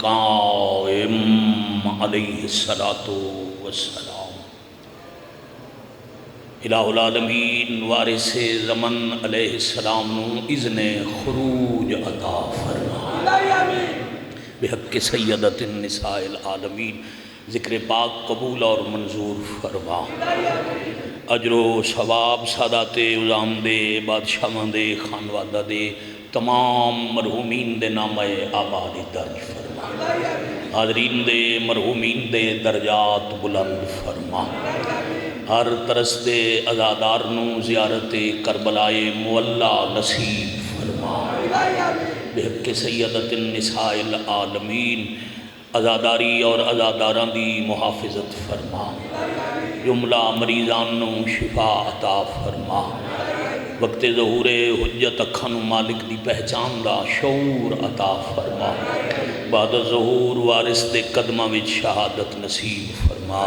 القائم علیہ الصلاۃ والسلام۔ الہ العالمین وارث زمن علیہ السلام نو اذن خروج عطا فرما، بحق سیدۃ النساء العالمین ذکر پاک قبول اور منظور فرما۔ اجر و ثواب سادات عظام دے، بادشاہاں دے، خانوادہ دے، تمام مرحومین دے نامہ آباد درج فرما، حاضرین دے مرحومین دے درجات بلند فرما۔ ہر طرز دے عزادارنوں زیارت کربلائے معلیٰ نصیب فرما، بحق سیدۃ النساء العالمین عزاداری اور عزاداراں دی محافظت فرما، جملہ مریضانوں شفا عطا فرما۔ وقت ظہور حجت اکھاں نوں مالک دی پہچان دا شعور عطا فرما، بعد ظہور وارث دے قدماں وچ شہادت نصیب فرما۔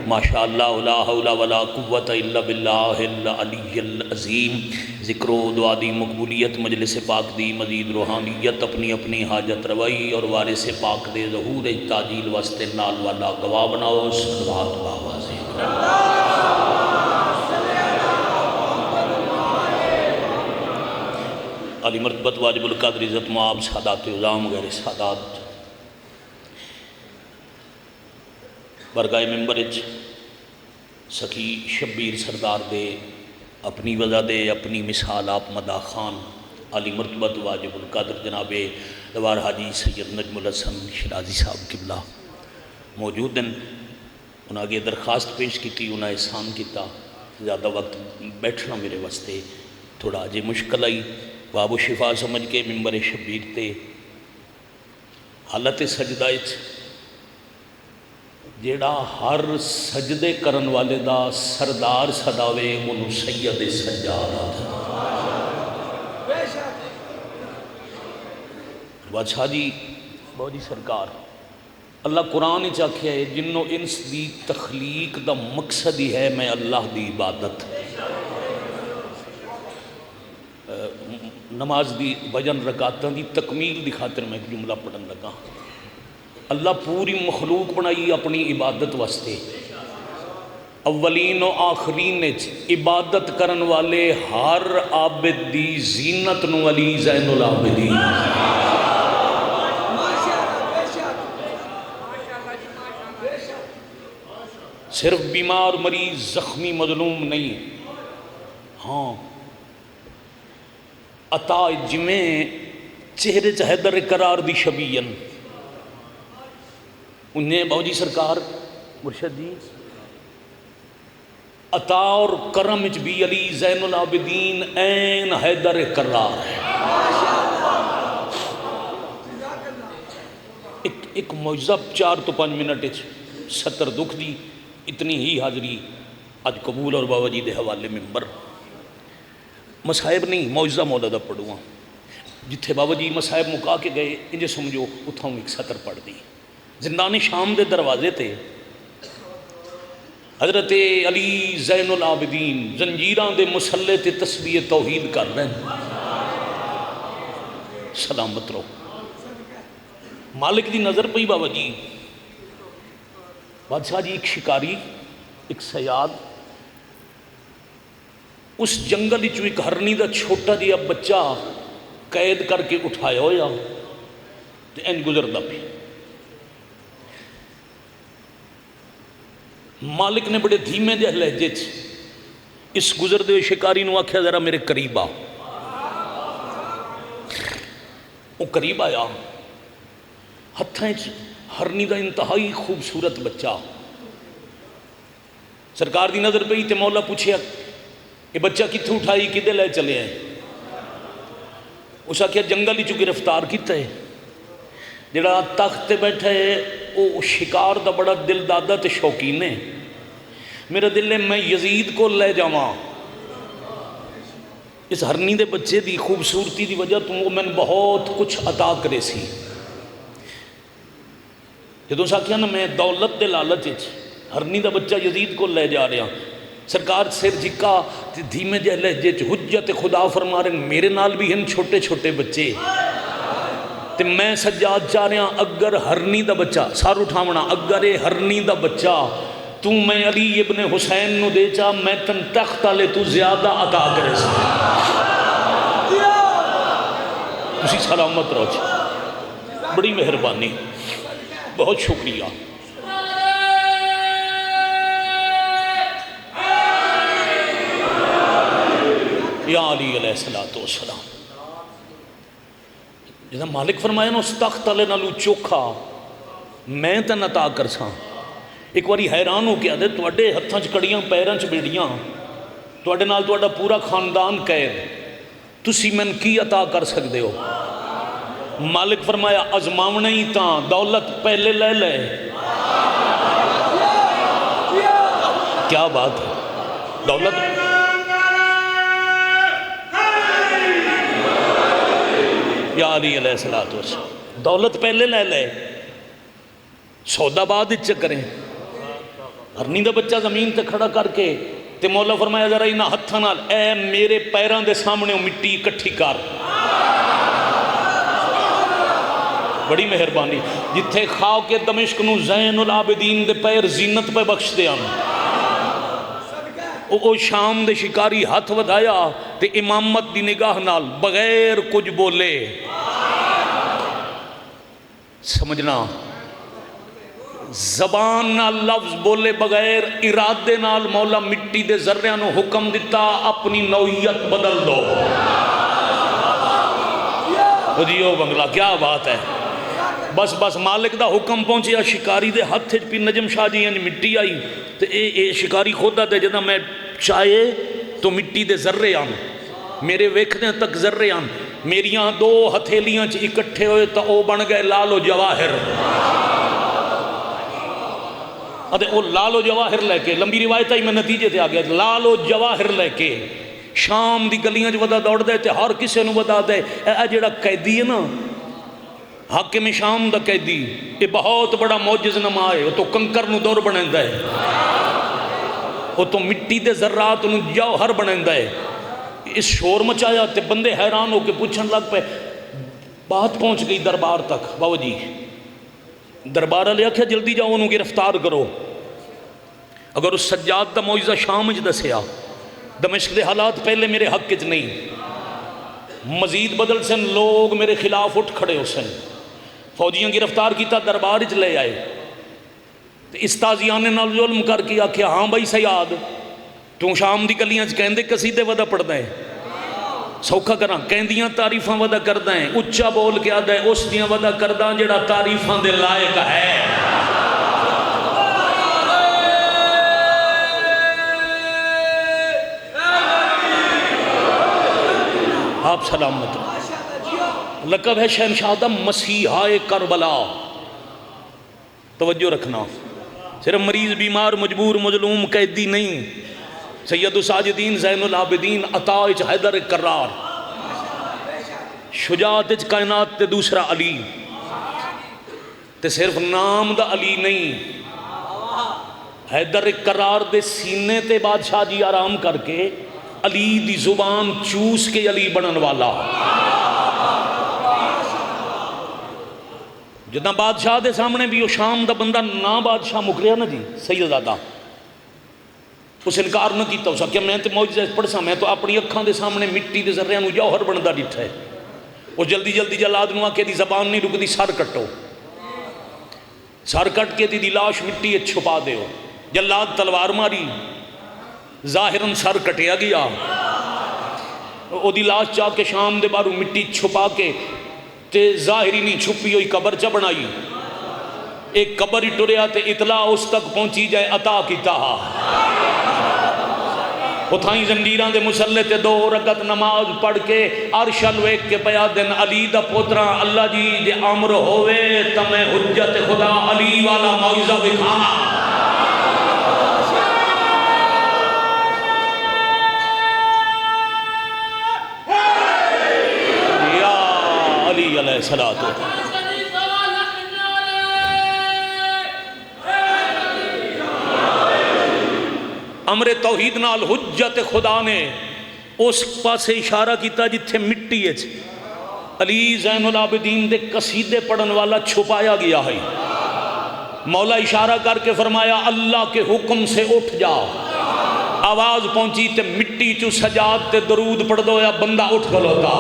ماشاءاللہ لا حول ولا قوت الا باللہ العلی العظیم۔ ذکر و دعا دی مقبولیت، مجلس پاک دی مزید روحانیت، اپنی اپنی حاجت روائی اور وارث پاک دے ظہور تاجیل واسطے نال والا گواہ بناؤ۔ صلوات باواز علی مرتبت واجب القدر عزت معاب سادات عظام غیر سادات برگاہ ممبر سخی شبیر سردار دے اپنی وجہ دے اپنی مثال آپ مدا خان علی مرتبت واجب القدر جناب دوار حاجی سید نجم الحسن شرازی صاحب قبلہ موجود ہیں۔ انہاں آگے درخواست پیش کی تھی، انہاں احسان کیتا، زیادہ وقت بیٹھنا میرے واسطے تھوڑا جے مشکل آئی، باب و شفا سمجھ کے ممبر شبیر تے حالت سجدہ جیڑا ہر سجدے کرن والے دا سردار صداوے انہوں سید سجاد بادشاہ جی بہت جی سرکار اللہ قرآن چاکھیا ہے جنوں انس دی تخلیق دا مقصد ہی ہے میں اللہ دی عبادت، نماز دی بجن رکعتاں دی تکمیل دی خاطر میں ایک جملہ پڑھن لگا۔ اللہ پوری مخلوق بنائی اپنی عبادت واسطے، اولین و آخرین عبادت کرن والے ہر عابد دی زینت نو علی زین العابدین، صرف بیمار مریض زخمی مظلوم نہیں، ہاں عطا جمیں چہرے حیدر قرار دی شبیین انہیں باوجی سرکار مرشد جی عطا اور کرم اچ بھی علی زین العابدین این حیدر قرار ہے۔ ایک معجزہ 4 تو 5 منٹ 70 دکھ دی اتنی ہی حاضری آج قبول اور بابا جی دے حوالے ممبر مسائب نہیں معجزہ مولدہ پڑھوں جتھے بابا جی مسائب مکا کے گئے انجھے سمجھو اتھاؤں ایک سطر پڑھ دی۔ زندان شام دے دروازے تے حضرت علی زین العابدین زنجیران دے مسلح تے تسبیح توحید کر رہے ہیں، سلامت رہو۔ مالک دی نظر پئی بابا جی بادشاہ جی ایک شکاری ایک سیاد اس جنگل چو ایک ہرنی دا چھوٹا جیا بچہ قید کر کے اٹھایا ہویا تے این گزر دا پی۔ مالک نے بڑے دھیمے جہ لہجے اس گزر دے شکاری نو آکھیا ذرا میرے قریب آ۔ وہ قریب آیا، ہتھیں ہرنی دا انتہائی خوبصورت بچہ، سرکار دی نظر پئی تے مولا پوچھیا یہ بچہ کتھوں اٹھائی کدے لے چلے ہیں؟ اس آکھیا جنگل ہی چو گرفتار کیتا ہے، جڑا تخت تے بیٹھا ہے وہ شکار دا بڑا دل دادا تے شوقین ہے، میرا دل ہے میں یزید کو لے جاواں، اس ہرنی دے بچے دی خوبصورتی دی وجہ تو وہ میں بہت کچھ عطا کرے سی۔ جدوں ساکھیا نا میں دولت دے لالچ ہرنی دا بچہ یزید کو لے جا رہا، سرکار سر جھکا دھیمے جہ لہجے حجت خدا فرما رہے میرے نال بھی ہیں چھوٹے چھوٹے بچے، تے میں سجاد چاہ رہا اگر ہرنی دا بچہ سار اٹھاونا اگر یہ ہرنی دا بچہ تو میں علی ابن حسین نو دے چا میں تن تخت والے تو زیادہ عطا کرے سا تسی سلامت رہو جی بڑی مہربانی بہت شکریہ یا علی علیہ السلام جیسا مالک فرمایا نا اس تخت والے نالو چوکھا میں تن عطا کر سا ایک واری حیران ہو کے آدھے توڑے ہتھاں چ کڑیاں پیراں چ بیڑیاں توڑے نال توڑا پورا خاندان قید تسی من کی عطا کر سکتے ہو مالک فرمایا ازماونے ہی تاں دولت پہلے لے لے کیا بات ہے دولت یا علی علیہ السلام دولت پہلے لے لے سودا بعد اچھا کریں ہرنی دا بچہ زمین تے کھڑا کر کے تے مولا فرمایا ذرا انہا ہتھا نال اے میرے پیران دے سامنے مٹی اکٹھی کر بڑی مہربانی جتھے خاک کے دمشق نو زین العابدین دے پیر زینت پہ بخش دے آن او شام دے شکاری ہاتھ ودایا تے امامت دی نگاہ نال بغیر کچھ بولے سمجھنا زبان نال لفظ بولے بغیر ارادے نال مولا مٹی دے ذریعہ نو حکم دیتا اپنی نوعیت بدل دو جیو بنگلہ کیا بات ہے بس مالک دا حکم پہنچیا شکاری دے ہاتھ پی نجم شاہ جی یعنی مٹی آئی تو اے شکاری خود دے جدا میں چاہے تو مٹی دے ذرے آن میرے ویکھنے تک ذرے آن میریاں دو ہتھیلیاں چ اکٹھے ہوئے تو او بن گئے لال و جواہر ادھے او لال و جواہر لے کے لمبی روایت ہی میں نتیجے تے آ گیا لال و جواہر لے کے شام دی گلیاں جو ودا دوڑ دے تے ہر کسے نو ودا دے اے جڑا قیدی ہے نا حاکم شام دا قیدی یہ بہت بڑا معجز نما ہے وہ تو کنکر نو دور بنیندہ ہے وہ تو مٹی دے ذرات نو جوہر بنیندہ ہے اس شور مچایا تے بندے حیران ہو کے پوچھن لگ پہ بات پہنچ گئی دربار تک بابا جی دربار لیا کیا جلدی جاؤ انہوں گرفتار کرو اگر اس سجاد دا معجزہ شام اج دسیا دمشق دے حالات پہلے میرے حق اج نہیں مزید بدل سن لوگ میرے خلاف اٹھ کھڑے ہو سن فوجیاں گرفتار کیتا دربار اج لے آئے استازیان نے نال ظلم کر کے آکھیا ہاں بھائی سیاد تو شام دی گلیاں چ کہندے قصیدے ودا پڑھدا ہے سوکھا کراں کہندیاں تعریفاں ودا کردا ہے اچا بول کے آدا ہے اس دیاں ودا کردا جڑا تعریفاں دے لائق ہے آپ سلامت لقب ہے شہنشاہ مسیحہ کربلا توجہ رکھنا صرف مریض بیمار مجبور مظلوم قیدی نہیں سید الساجدین زین العابدین عطاء حیدر کرار شجاعت کائنات تے دوسرا علی تے صرف نام دا علی نہیں حیدر کرار دے سینے تے بادشاہ جی آرام کر کے علی دی زبان چوس کے علی بنن والا جدہ بادشاہ دے سامنے بھی وہ شام دا بندہ نا بادشاہ مکریا نا جی سید دادا اس انکار نہ کیتا اسا کہ میں تے معجزہ پڑھ سا میں تو اپنی اکھاں دے سامنے مٹی دے ذریعہ نو جوہر بندا ڈٹھا ہے وہ جلدی جلدی جلاد نو آکے دی زبان نہیں رکدی سر کٹو سر کٹ کے دی لاش مٹی چھپا دے ہو جلاد تلوار ماری ظاہراً سر کٹیا گیا او دی لاش چاہ کے شام دے بارو مٹی چھپا کے تے ظاہری نہیں چھپی ہوئی قبر چا بنائی ایک قبر ہی ٹریا تے اطلاع اس تک پہنچی جائے عطا کی تاہا اتھائیں زنجیران دے مسلح تے 2 رکعت نماز پڑھ کے عرشل ویک کے پیا دن علی دا پوتران اللہ جی دے امر ہوئے تمہیں حجت خدا علی والا معجزہ دکھانا علیہ السلام امر توحید نال حجت خدا نے اس پاسے اشارہ کیتا جتھے مٹی ہے علی زین العابدین دے قصیدے پڑھن والا چھپایا گیا ہے. مولا اشارہ کر کے فرمایا اللہ کے حکم سے اٹھ جا. آواز پہنچی تے مٹی چو سجاد تے درود پڑھ دو یا بندہ اٹھ کھلوتا.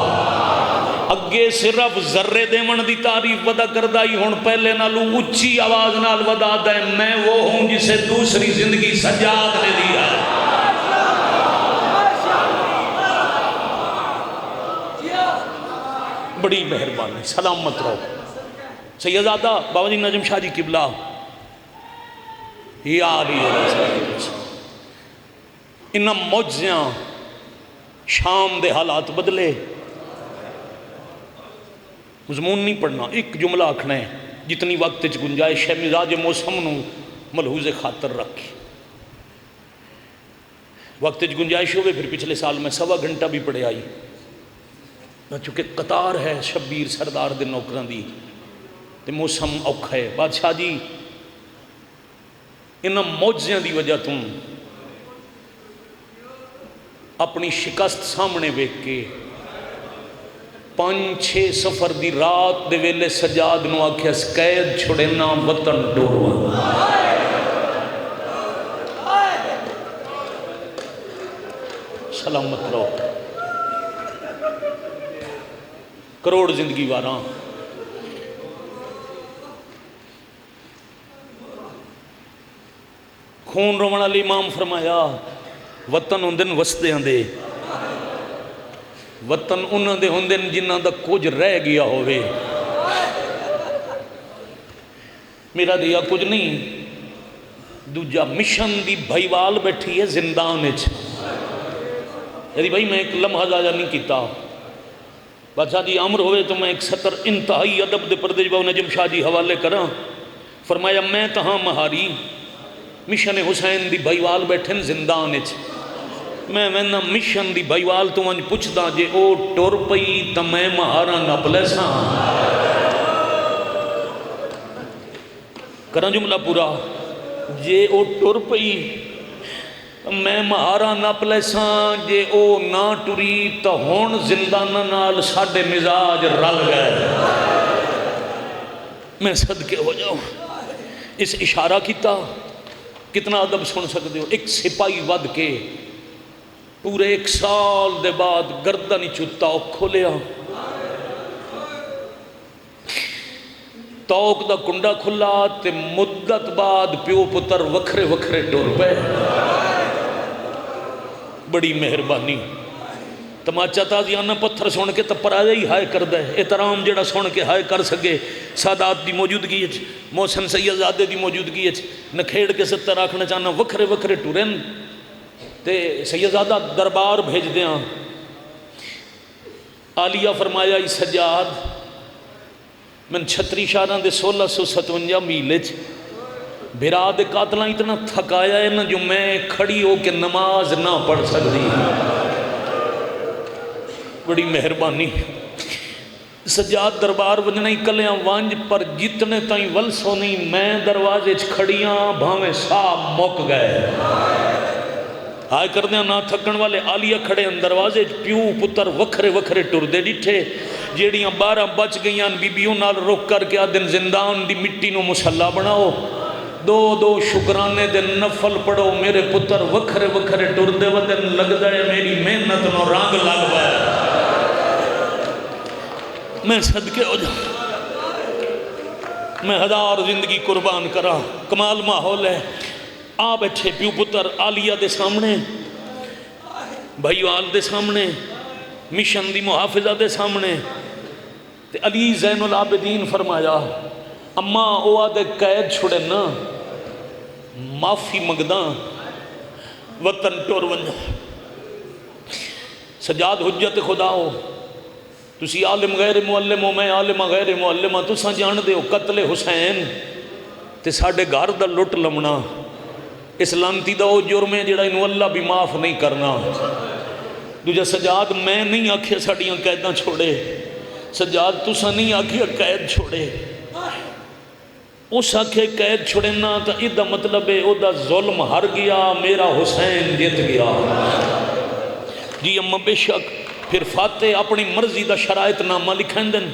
اگے صرف ذرے دیون دی تعریف ودا کردہ ہی ہون پہلے نالو اچھی آواز نال ودا دے میں وہ ہوں جسے دوسری زندگی سجاد نے دیا ہے. بڑی مہربانی. سلامت رہو. سیدزادہ بابا جی نجم شاہ جی قبلہ یا علی انہاں معجزیاں شام دے حالات بدلے. مضمون نہیں پڑھنا، ایک جملہ آکھنا ہے جتنی وقت چ گنجائش ہے مزاج موسم نو ملحوظ خاطر رکھے. وقت چ گنجائش ہوئے پھر پچھلے سال میں 1.25 گھنٹہ بھی پڑھے آئی چونکہ قطار ہے شبیر سردار دے نوکران دی تے موسم اوکھا ہے. بادشاہ جی انہاں معجزیاں دی وجہ تم اپنی شکست سامنے ویکھ کے 5-6 سفر دی رات دے ویلے سجاد نو آکھیا قید چھڑینا وطن ڈورواں. سلامت رہو. کروڑ زندگی واراں خون رومن علی امام فرمایا وطن ہوندن وسدیاں دے، وطن انہاں دے ہوندن جنہاں دا کچھ رہ گیا ہوئے. میرا دیا کچھ نہیں دوجا مشن دی بھائیوال بیٹھی ہے زندان وچ. یعنی بھائی میں ایک لمحہ ضائع نہیں کیتا. بادشاہ جی امر ہوئے تو میں ایک سطر انتہائی ادب دے پردے بابا نجم شاہ جی حوالے کراں. فرمایا میں تہاں مہاری مشن حسین دی بھائیوال بیٹھن زندان وچ. میں نہ مشن دی بھائیوال تو انج پوچھدا جے او ٹر پئی تے میں مہاراں نپ لے ساں. کراں جملہ پورا. جے او ٹر پئی میں مہاراں نپ لے ساں، جے او نہ ٹری تے ہن زنداناں نال ساڈے مزاج رل گئے. میں صدقے ہو جاؤں. اس اشارہ کیتا کتنا ادب سن سکتے ہو. ایک سپاہی ود کے پورے 1 سال دے بعد گردن چتا کھولیا، توک دا کنڈا کھلا تے مدت بعد پیو پتر وکھرے وکھرے ٹر پے. بڑی مہربانی. تماچا تازیانہ پتھر سن کے تپرا ہی ہائے کر دے. احترام جڑا سن کے ہائے کر سکے سادات دی موجودگی ہے محسن سید زادے دی موجودگی ہے نکھیڑ کے ستر آکھنا چاہنا وکھرے وکھرے ٹورن تے سید زادہ دربار بھیج دیاں. آلیہ فرمایا ای سجاد من 36 شاران دے 1657 میلے بھرا دے قاتلہ اتنا تھکایا ہے نا جو میں کھڑی ہو کے نماز نہ پڑھ سکتی. بڑی مہربانی. سجاد دربار وجنہ ہی کلیاں وانج پر جتنے تائیں ولسو نہیں میں دروازے کھڑیاں بھاویں صاحب موک گئے. آئے کردیاں نہ تھکن والے آلیہ کھڑے ہیں دروازے پیو پتر وکھرے وکھرے ٹردے ڈٹھے. جیڑیاں 12 بچ گئیاں بیبیوں نال روک کر کے آدن زندان دی مٹی نو مسلح بناؤ. 2 شکرانے دے نفل پڑھو میرے پتر وکھرے وکھرے ٹردے ودن لگ دائے میری محنت نو رنگ لگ بائے. میں صدقے ہو جاؤں. میں 1000 زندگی قربان کرا. کمال ماحول ہے. آ بیٹھے پیو پتر آلیہ دے سامنے بھائیوال دے سامنے مشن دی محافظہ دے سامنے تے علی زین العابدین فرمایا اماں او آدھے قید چھڑے نا معافی مگداں وطن ٹور ونجا. سجاد حجت خدا ہو تسی عالم غیر معلم ہو میں عالم غیر معلمہ. تساں جان دے ہو قتل حسین تے ساڑھے گھر دا لٹ لمنا اس لانتی دا او جرم ہے جڑا انہوں اللہ بھی معاف نہیں کرنا. دوجہ سجاد میں نہیں آکھیا ساڑیاں قیداں چھوڑے. سجاد تساں نہیں آکھیا قید چھوڑے. اس آکھے قید چھوڑنا تا ادھا مطلب ہے او دا ظلم ہر گیا میرا حسین جت گیا. جی اماں بے شک پھر فاتح اپنی مرضی دا شرائط نامہ لکھیں دن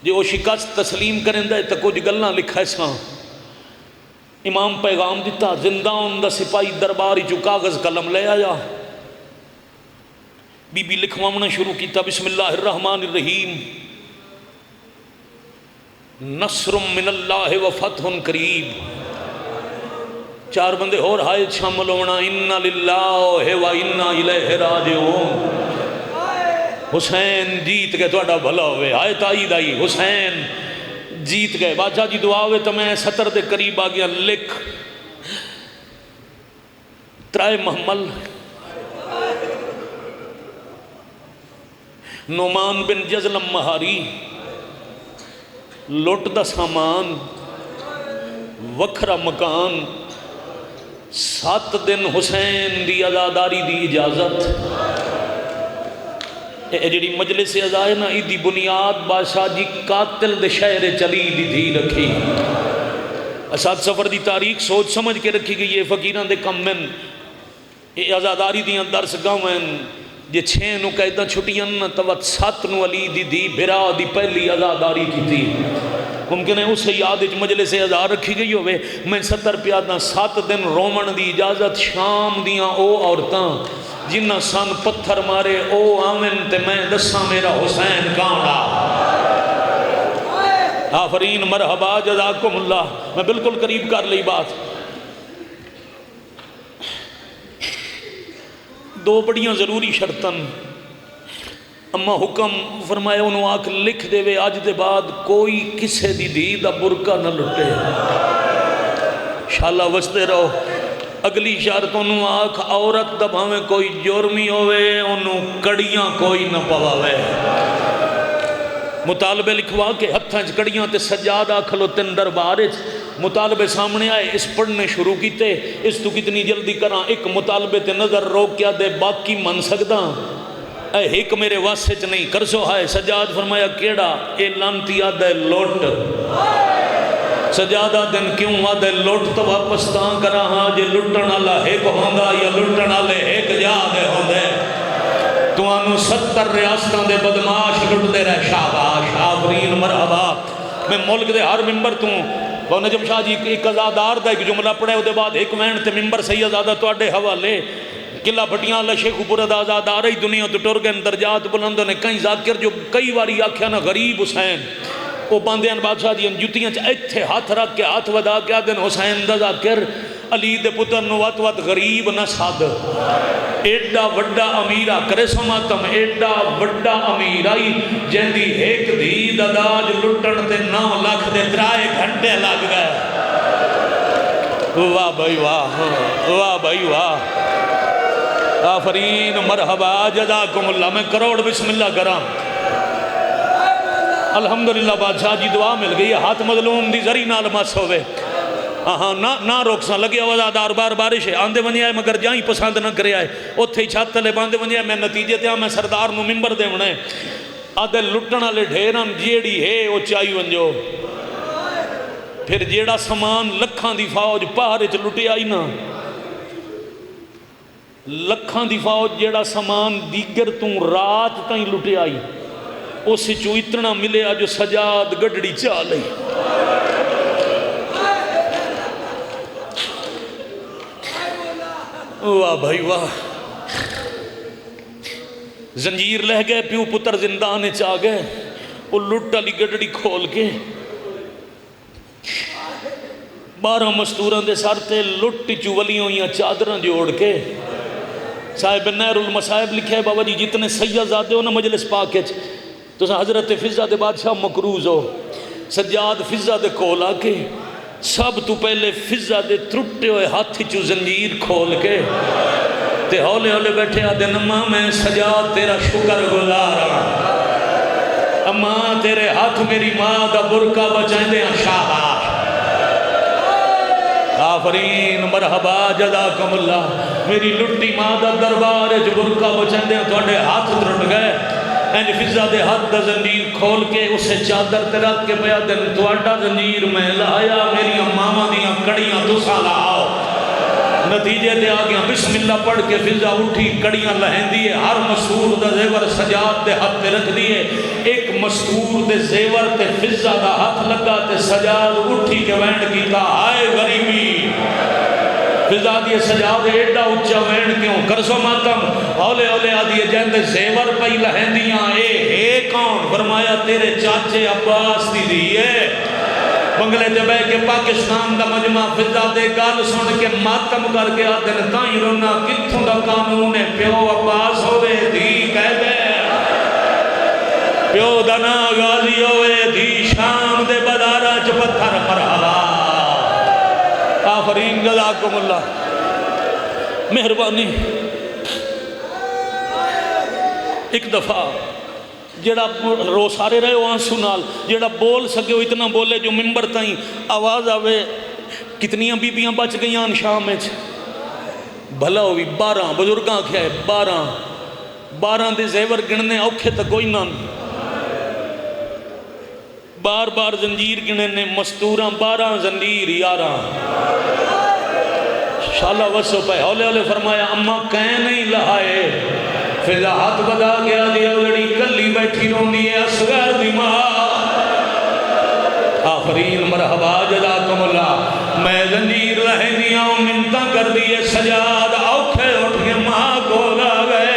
جی وہ شکست تسلیم کریں دے تو کچھ گلنا لکھا ساں امام پیغام دیتا زندہ دا سپاہی درباری جو کاغذ قلم لے آیا بی بی لکھوانا شروع کیتا بسم اللہ الرحمن الرحیم نصر من اللہ و فتح قریب چار بندے اور ہائے شامل ہونا انا للہ و انا الیہ راجعون حسین جیت گئے تو بھلا ہوئے آئے تائید آئی حسین جیت گئے بادشاہ جی دعا ہوئے تو میں سطر دے قریب آگیا لکھ ترائے محمل نعمان بن جزلم مہاری لوٹ دا سامان وکھرا مکان 7 دن حسین دی عزاداری دی اجازت جڑی مجلس عزا ہے نا ایدی بنیاد بادشاہ جی قاتل دے شہر چلی دی تھی رکھی اساد سفر دی تاریخ سوچ سمجھ کے رکھی گئی یہ فقیران دے کم من یہ عزاداری دیاں درس گاویں جے 6 نو قیدہ چھٹیاں توت 7 نو علی دی دی بھرا دی پہلی عزاداری کی تھی ممکن ہے اس سے یاد اچ مجلس عزا رکھی گئی ہوئے میں 70 پیادہ 7 دن رومن دی اجازت شام دیاں او عورتاں جنہ سن پتھر مارے او آمن تے میں دساں میرا حسین کاؤنڈا آفرین مرحبا جزاکم اللہ میں بالکل قریب کر لی بات دو بڑیاں ضروری شرطن اما حکم فرمایا انہوں آکھ لکھ دے وے آج دے بعد کوئی کسے دی دا برکہ نہ لٹے شاءاللہ وستے رہو اگلی شرط انہوں آکھ عورت دبھاویں کوئی جرمی ہوئے انہوں کڑیاں کوئی نہ پواوے مطالبے لکھوا کے ہتھاں کڑیاں تے سجادہ کھلو تن دربارے مطالبے سامنے آئے اس پڑھنے شروع کیتے اس تو کتنی جلدی کراں ایک مطالبے تے نظر روک کیا دے باقی من سکدا اے ایک میرے واسطے چ نہیں کرسو ہے سجاد فرمایا کیڑا اے لانتی آدھے لوٹ سجادہ دن کیوں آدھے لوٹ تو واپس تاں کرا ہاں جے لٹن اللہ ایک ہوندہ یا لٹن اللہ ایک جا دے ہوندے تو آنو 70 ریاستان دے بدماش لٹ دے رہے شاباش آفرین مرحبا میں ملک دے ہر ممبر توں وہ نجم شاہ جی ایک ازادار دا ایک جملہ پڑھے ہو دے بعد ایک وین تے ممبر سید آدھا تو اڈے حوالے قلعہ بھٹیاں اللہ شیخ پورد آزادار ہی دنیا تو ٹر گئے درجات بلندوں نے کئی ذاکر جو کئی واری آکھیا نا غریب حسین وہ باندھے ان بادشاہ دی ان جتیاں چا ایتھے ہاتھ رکھ کے ہاتھ ودا کے آدھن حسین دا ذاکر علی دے پتر نو وات وات غریب نہ ساد ایڈا وڈا امیرہ کرے سماتم ایڈا وڈا امیرائی جن دی ایک دی داداج لٹن تے 9 لاکھ دے 3 گھنٹے لگ گئے واہ بھائی واہ بھائی واہ آفرین مرحبا جزاکم اللہ میں کروڑ بسم اللہ کرام الحمدللہ بادشاہ جی دعا مل گئی ہاتھ مظلوم دی ذری نال مس ہوئے ہاں نہ روک سا لگے وزادار بار بارش ہے آندے ونی آئے مگر جائیں پسند نہ کرے آئے اتھے چھت لے باندے ونی آئے میں نتیجے تے میں سردار نو ممبر دے ونے آدھے لٹنا لے ڈھیران جیڑی ہے وہ چاہی ونجو پھر جیڑا سامان لکھان دی فوج پہاڑے چ لٹی آئی نا لکھان دی فوج جیڑا سامان دیگر توں رات تائیں لٹی آئی اس چو اتنا ملے جو سجاد گڑڑی چالئی واہ بھائی واہ زنجیر لہ گئے پیو پتر زندانے چاہ گئے وہ لٹ علی گڑڑی کھول کے 12 مستوران دے سارتے لٹ چولیوں یا چادران جوڑ کے صاحب نیر المصائب لکھے ہے بابا جی جتنے سید زادے ہو نا مجلس پاکچ تو حضرت فضہ دے بادشاہ مقروض ہو سجاد فضہ دے کولا کے سب تو پہلے فضہ دے ترٹے ہوئے ہاتھ چو زنجیر کھول کے تے ہولے ہولے بیٹھے آدھے نماں میں سجاد تیرا شکر گزارا اماں تیرے ہاتھ میری ماں دا برکہ بچائیں دے شاباش آفرین مرحبا جزاکم اللہ میری لٹی ماں دا دربار جو برکہ بچائیں دے تو اڈے ہاتھ ترٹ گئے اینج فضہ دے ہاتھ دا زنجیر کھول کے اسے چادر تے رکھ کے پیا دن تو اڈا زنجیر میں لایا میری امامہ دیاں کڑیاں تو سالا آؤ نتیجے دے آگیا بسم اللہ پڑھ کے فضا اٹھی کڑیاں لہن دیئے ہر مستور دا زیور سجاد دے ہاتھ تے رکھ دیئے ایک مستور دے زیور تے فضا دا ہاتھ لگا تے سجاد اٹھی کے وینڈ کیتا آئے غریبی فضا دیئے سجاد ایڈا اچھا وینڈ کیوں کرسو ماتم اولے اولے آدھیے جہندے زیور پئی لہن دیاں اے کون فرمایا تیرے چاچے عباس دی دیئے بنگلے جب ہے کہ پاکستان دا مجمع فضا دے گال سن کے ماتم کر کے آدھن تائیں رونا کتھوں دا قانون ہے پیو عباس ہوئے دی کہہ دے پیو دنا غازی ہوئے دی شام دے بدارہ چ پتھر مرحبا آفرین جزاکم اللہ مہربانی ایک دفعہ جڑا رو سارے رہے ہو آنسو نال جڑا بول سکے ہو اتنا بولے جو ممبر تائیں آواز آوے کتنیاں بی بیاں بچ گئیاں شام میں بھلا ہوئی 12 بزرگاں کیا ہے 12 دے زیور گننے اوکھے تا کوئی نہ بار بار زنجیر گننے مستوراں 12 زنجیر 11 شالہ وسو پہ ہولے ہولے فرمایا اماں کہیں نہیں لہائے فضا ہاتھ بدا گیا دیا لڑی کلی بیٹھی رون دیئے اصغر دی ماں آفرین مرحبا جزاکم اللہ میں زنجیر لہنیاں منتہ کر دیئے سجاد اوکھے اٹھ کے ماں کو لگئے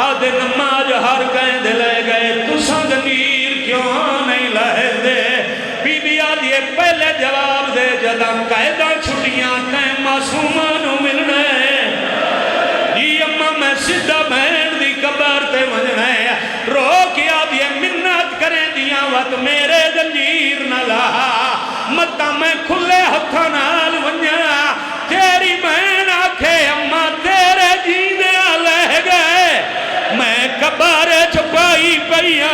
آدھے نماز ہر کہیں دے لے گئے تساں زنجیر کیوں نہیں لہے دے بی بی آدھیے پہلے جواب دے جدا قائدہ چھٹیاں کہیں معصومانوں ملنے یہ اممہ میں سدھا بہن دی قبر تے ونجنے رو کیا دیئے منت کریں دیاں وقت میرے زنجیر نہ لہا متا میں کھلے ہتھا نال ونجنا تیری بہن آکھے اممہ تیرے جینے لہ گئے میں قبر چھپائی پئیا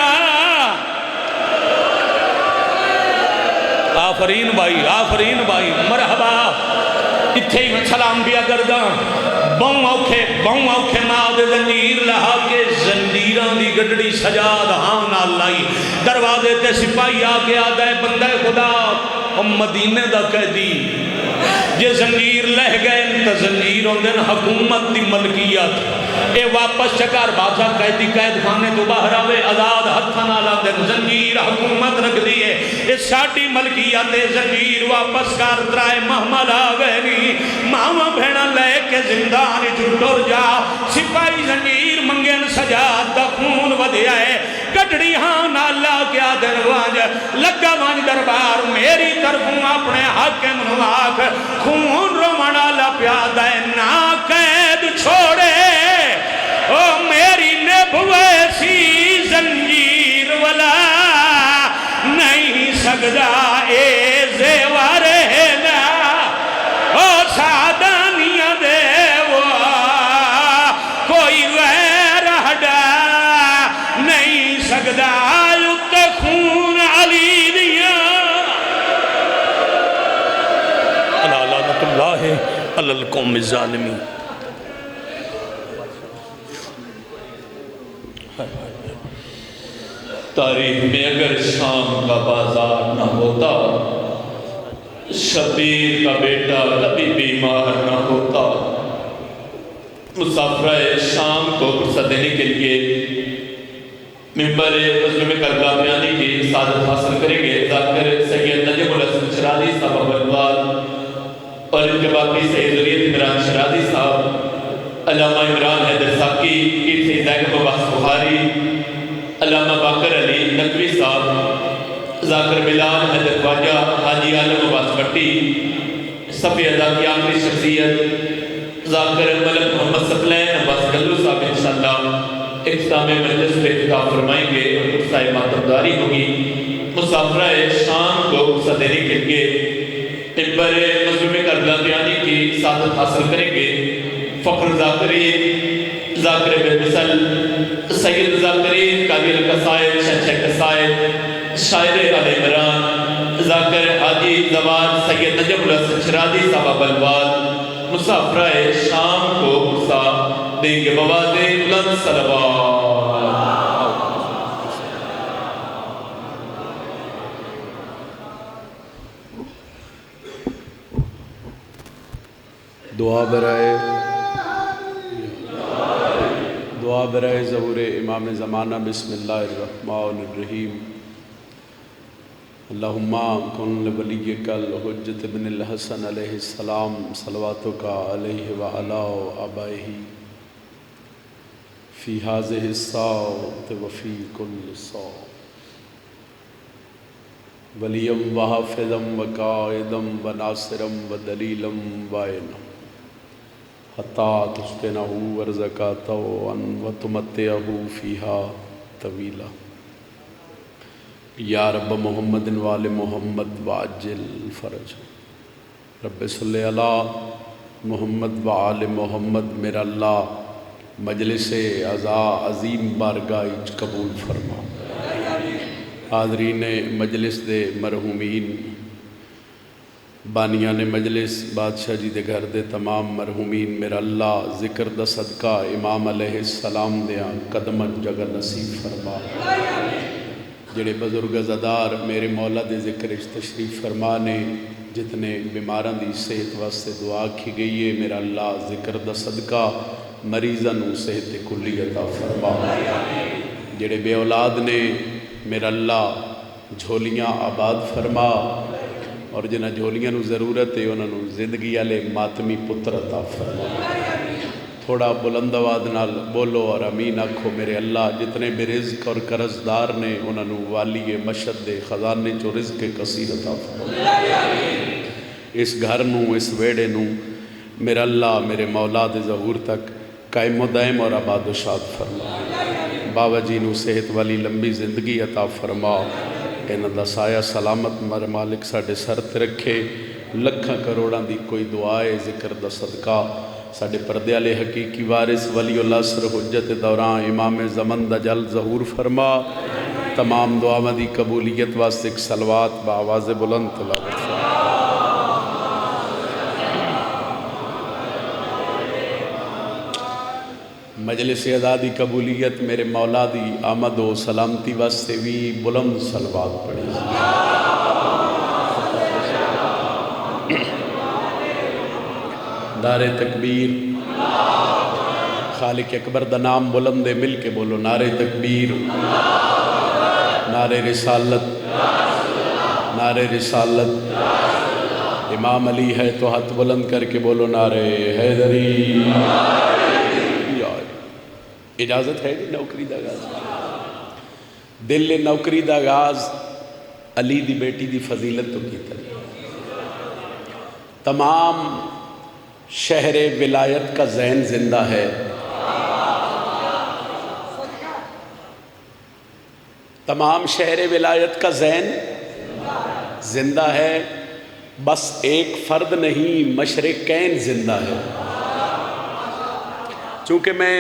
آفرین بھائی مرحبا اتھے ہی میں سلام دیا کردہ بہوں اوکھے ماں دے زنجیر لہا کے زنجیران دی گڑڑی سجاد ہاں نال لائی دروازے تے سپاہی آگے آدھے بندہ خدا ہم مدینے دا قیدی یہ زنجیر لہ گئے تا زنجیر ہوندن حکومت دی ملکیت اے واپس چکار بادشاہ قیدی قید خانے تو باہر آوے آزاد ہتھا نالا دن زنجیر حکومت رکھ دیئے اس ساٹی ملکیت زنجیر واپس کار ترائے محمل آوے نہیں ماما بھینا لے کے زندانی چھٹور جا سپاہی زنجیر منگن سجاد دا خون ودے آئے گڑڑی ہاں نالا کیا دن وانج لگا وانج دربار میری طرفوں اپنے حاکم نواک خون رو منالا پیادہ نا قید چھوڑے او میری نبوے سی زنجیر والا نہیں سکدا اے زیوار ہے نا او سادانیاں دے وہ کوئی غیر ہڈا نہیں سکدا یت خون علی دیا اللہ لعنت اللہ علی القوم الظالمین تاریخ میں اگر شام کا بازار نہ ہوتا شبیر کا بیٹا کبھی بیمار نہ ہوتا مسافرہ شام کو فرصت دینے کے لیے ممبر مظلوم کربلا بیانی کی سعادت حاصل کریں گے ذاکر سید نجم الحسن شرادی صاحب بلوال اور ان کے باقی سید ذریعت عمران شرادی صاحب علامہ عمران حیدر ساکی کی زیگب عباس بخاری علامہ باقر علی نقوی صاحب ذاکر بلال حیدر خواجہ حاجی عالم عباس بٹی صفی ادا کی آخری شخصیت ذاکر ملک محمد سفلین عباس گلو صاحب انشاءاللہ اختتام مجلس پہ اختتام فرمائیں گے اور قصہ ماتمداری ہوگی مسافرہ شام کو قصہ دینے کے لیے ممبر مظلوم کربلا بیانی کی سعادت حاصل کریں گے فخر ذاکری ذاکر بن مثل سید ذاکرین قابل قصائد شہنشہ قصائد شاعر آل عمران ذاکر حاجی زوان سید نجم الحسن شرادی صاحب بلوال مسافرہ شام کو قصہ دیں گے بواز بلند صلوات دعا برائے ظہور امام زمانہ بسم اللہ الرحمن الرحیم اللہم کن لولیک الحجت بن الحسن علیہ السلام صلواتک علیہ وعلا آبائہ فی ہذہ الساعۃ وفی کل ساعۃ ولیم وحافظم وقائدم وناصرم ودلیلم وائنم حتی تسکنہ ورزقاتہ وتمتعہ فیہا طویلا یا رب محمد وآل محمد وعجل فرج رب صلی علی محمد وآل محمد میرا اللہ مجلس عزا عظیم بارگاہ قبول فرما حاضرین مجلس دے مرحومین بانیان مجلس بادشاہ جی دے گھر دے تمام مرحومین میرا اللہ ذکر دا صدقہ امام علیہ السلام دیاں قدمت جگہ نصیب فرما جڑے بزرگ زدار میرے مولا دے ذکر تشریف فرمانے جتنے بیماراں دی صحت واسطے دعا کی گئی ہے میرا اللہ ذکر دا صدقہ مریضاں نوں صحت کلی عطا فرما جڑے بے اولاد نے میرا اللہ جھولیاں آباد فرما اور جنہاں جھولیاں نوں ضرورت ہے انہاں نوں زندگی والے ماتمی پتر عطا فرما تھوڑا بلند آواز نال بولو اور امین آکھو میرے اللہ جتنے بے رزق اور قرضدار نے انہاں نوں والی مشد دے خزانے چو رزق کثیر عطا فرما اس گھر نوں اس ویڑے نوں میرا اللہ میرے مولا دے ظہور تک قائم و دائم اور آباد و شاد فرما بابا جی نوں صحت والی لمبی زندگی عطا فرما انہاں دا سایہ سلامت مر مالک ساڈے سر تے رکھے لکھاں کروڑاں دی کوئی دعائے ذکر دا صدقہ ساڈے پردے والے حقیقی وارث ولی العصر حجت دوران امام زمن دا جل ظہور فرما تمام دعاواں دی قبولیت واسطے ایک صلوات بآواز بلند تلاوت فرما مجلس ازادی قبولیت میرے مولا دی آمد و سلامتی واسطے بھی بلند صلوات پڑھی نعرہ تکبیر خالق اکبر دا نام بلند مل کے بولو نعرہ تکبیر نعرہ رسالت نعرہ رسالت امام علی ہے تو ہاتھ بلند کر کے بولو نعرہ حیدری اجازت ہے نوکری دا غاز دل نوکری دا غاز علی دی بیٹی دی فضیلت تو کی تھی تمام شہر ولایت کا ذہن زندہ ہے تمام شہر ولایت کا ذہن زندہ ہے بس ایک فرد نہیں مشرقین زندہ ہے چونکہ میں